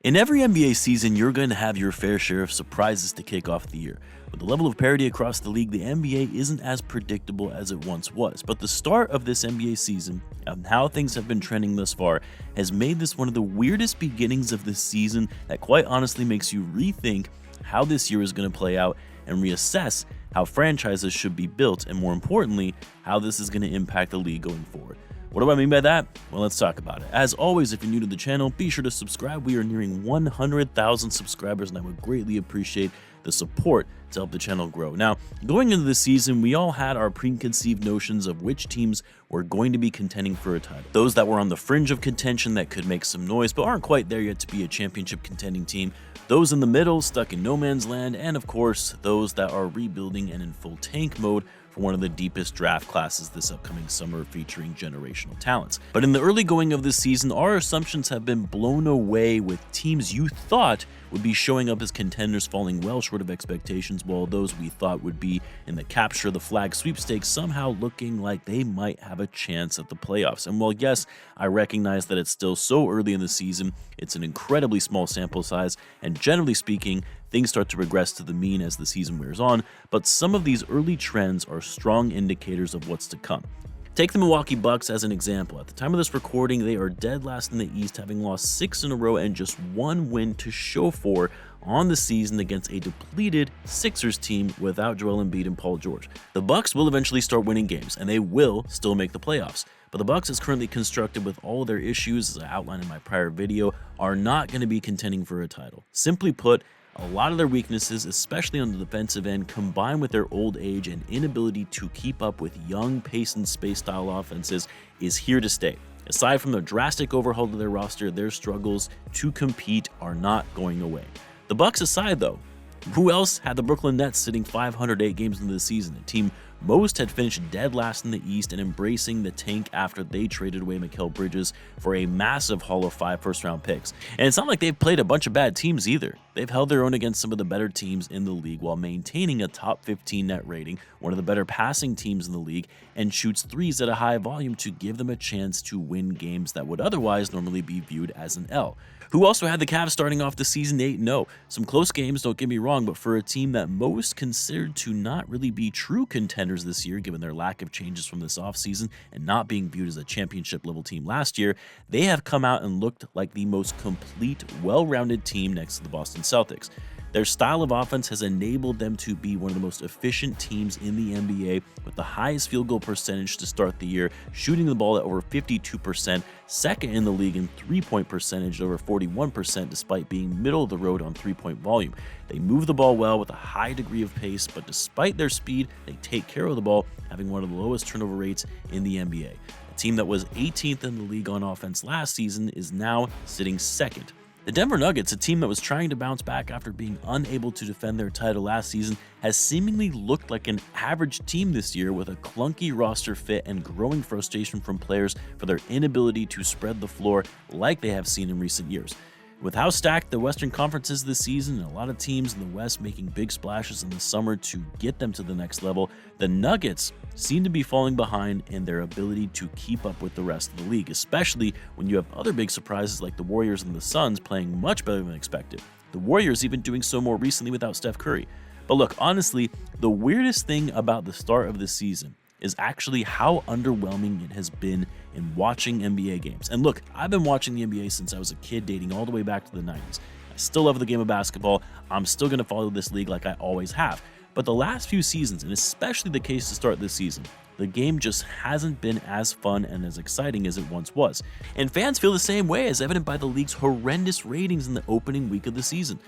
In every NBA season, you're going to have your fair share of surprises to kick off the year. With the level of parity across the league, the NBA isn't as predictable as it once was. But the start of this NBA season, and how things have been trending thus far, has made this one of the weirdest beginnings of this season that quite honestly makes you rethink how this year is going to play out and reassess how franchises should be built, and more importantly, how this is going to impact the league going forward. What do I mean by that? Well, let's talk about it. As always, if you're new to the channel, be sure to subscribe. We are nearing 100,000 subscribers, and I would greatly appreciate the support to help the channel grow. Now, going into the season, we all had our preconceived notions of which teams were going to be contending for a title. Those that were on the fringe of contention that could make some noise, but aren't quite there yet to be a championship contending team. Those in the middle, stuck in no man's land, and of course, those that are rebuilding and in full tank mode for one of the deepest draft classes this upcoming summer, featuring generational talents. But in the early going of this season, our assumptions have been blown away, with teams you thought would be showing up as contenders falling well short of expectations, while those we thought would be in the capture the flag sweepstakes somehow looking like they might have a chance at the playoffs. And while yes, I recognize that it's still so early in the season, it's an incredibly small sample size, and generally speaking, things start to regress to the mean as the season wears on, but some of these early trends are strong indicators of what's to come. Take the Milwaukee Bucks as an example. At the time of this recording, they are dead last in the East, having lost 6 in a row and just one win to show for on the season against a depleted Sixers team without Joel Embiid and Paul George. The Bucks will eventually start winning games, and they will still make the playoffs. But the Bucks, as currently constructed with all of their issues, as I outlined in my prior video, are not going to be contending for a title. Simply put, a lot of their weaknesses, especially on the defensive end, combined with their old age and inability to keep up with young pace and space style offenses, is here to stay. Aside from the drastic overhaul to their roster, their struggles to compete are not going away. The Bucks aside though, who else had the Brooklyn Nets sitting 508 games into the season? A team most had finished dead last in the East and embracing the tank after they traded away Mikal Bridges for a massive haul of 5 first-round picks. And it's not like they've played a bunch of bad teams either. They've held their own against some of the better teams in the league while maintaining a top 15 net rating, one of the better passing teams in the league, and shoots threes at a high volume to give them a chance to win games that would otherwise normally be viewed as an L. Who also had the Cavs starting off the season 8-0. Some close games, don't get me wrong, but for a team that most considered to not really be true contenders this year, given their lack of changes from this offseason and not being viewed as a championship-level team last year, they have come out and looked like the most complete, well-rounded team next to the Boston Celtics. Their style of offense has enabled them to be one of the most efficient teams in the NBA, with the highest field goal percentage to start the year, shooting the ball at over 52%, second in the league in three-point percentage at over 41%, despite being middle of the road on three-point volume. They move the ball well with a high degree of pace, but despite their speed, they take care of the ball, having one of the lowest turnover rates in the NBA. A team that was 18th in the league on offense last season is now sitting second. The Denver Nuggets, a team that was trying to bounce back after being unable to defend their title last season, has seemingly looked like an average team this year, with a clunky roster fit and growing frustration from players for their inability to spread the floor like they have seen in recent years. With how stacked the Western Conference is this season and a lot of teams in the West making big splashes in the summer to get them to the next level, the Nuggets seem to be falling behind in their ability to keep up with the rest of the league, especially when you have other big surprises like the Warriors and the Suns playing much better than expected. The Warriors even doing so more recently without Steph Curry. But look, honestly, the weirdest thing about the start of the season is actually how underwhelming it has been in watching NBA games. And look, I've been watching the NBA since I was a kid, dating all the way back to the 90s. I still love the game of basketball. I'm still going to follow this league like I always have. But the last few seasons, and especially the case to start this season, the game just hasn't been as fun and as exciting as it once was. And fans feel the same way, as evident by the league's horrendous ratings in the opening week of the season,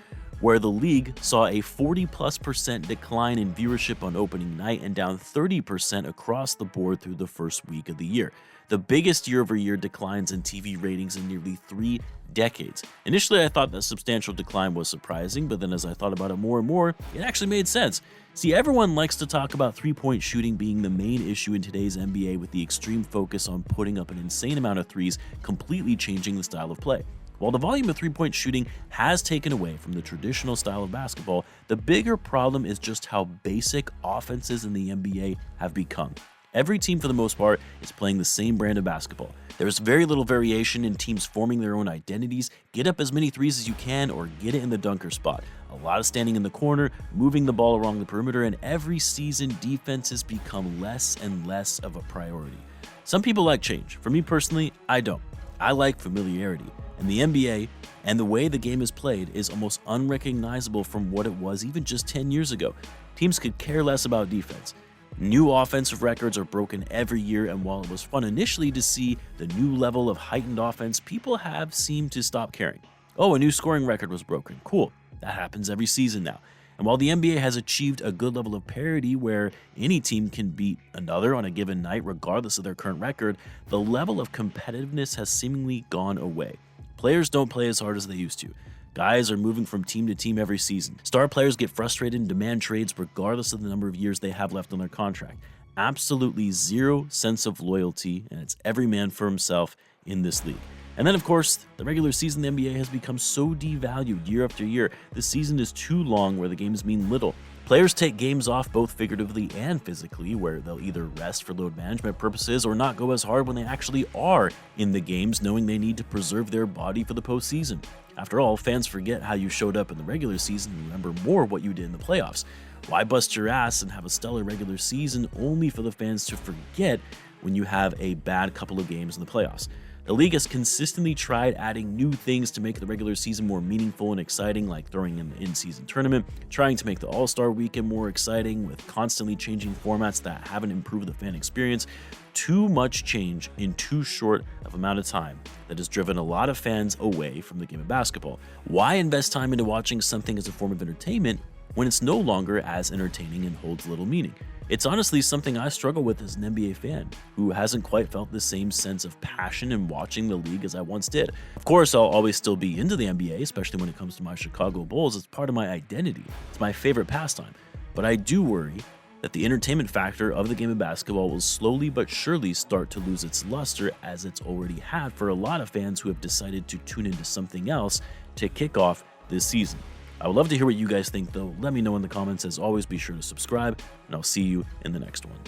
where the league saw a 40+% decline in viewership on opening night and down 30% across the board through the first week of the year. The biggest year-over-year declines in TV ratings in nearly 3 decades. Initially, I thought that substantial decline was surprising, but then as I thought about it more and more, it actually made sense. See, everyone likes to talk about three-point shooting being the main issue in today's NBA, with the extreme focus on putting up an insane amount of threes, completely changing the style of play. While the volume of three-point shooting has taken away from the traditional style of basketball, the bigger problem is just how basic offenses in the NBA have become. Every team, for the most part, is playing the same brand of basketball. There's very little variation in teams forming their own identities. Get up as many threes as you can or get it in the dunker spot. A lot of standing in the corner, moving the ball along the perimeter, and every season, defenses become less and less of a priority. Some people like change. For me personally, I don't. I like familiarity. And the NBA and the way the game is played is almost unrecognizable from what it was even just 10 years ago. Teams could care less about defense. New offensive records are broken every year, and while it was fun initially to see the new level of heightened offense, people have seemed to stop caring. Oh, a new scoring record was broken. Cool. That happens every season now. And while the NBA has achieved a good level of parity where any team can beat another on a given night regardless of their current record, the level of competitiveness has seemingly gone away. Players don't play as hard as they used to. Guys are moving from team to team every season. Star players get frustrated and demand trades regardless of the number of years they have left on their contract. Absolutely zero sense of loyalty, and it's every man for himself in this league. And then, of course, the regular season of the NBA has become so devalued year after year. The season is too long where the games mean little. Players take games off both figuratively and physically, where they'll either rest for load management purposes or not go as hard when they actually are in the games, knowing they need to preserve their body for the postseason. After all, fans forget how you showed up in the regular season and remember more what you did in the playoffs. Why bust your ass and have a stellar regular season only for the fans to forget when you have a bad couple of games in the playoffs? The league has consistently tried adding new things to make the regular season more meaningful and exciting, like throwing in the in-season tournament, trying to make the All-Star Weekend more exciting with constantly changing formats that haven't improved the fan experience. Too much change in too short of amount of time that has driven a lot of fans away from the game of basketball. Why invest time into watching something as a form of entertainment when it's no longer as entertaining and holds little meaning? It's honestly something I struggle with as an NBA fan who hasn't quite felt the same sense of passion in watching the league as I once did. Of course, I'll always still be into the NBA, especially when it comes to my Chicago Bulls. It's part of my identity. It's my favorite pastime. But I do worry that the entertainment factor of the game of basketball will slowly but surely start to lose its luster, as it's already had for a lot of fans who have decided to tune into something else to kick off this season. I would love to hear what you guys think, though. Let me know in the comments. As always, be sure to subscribe, and I'll see you in the next one.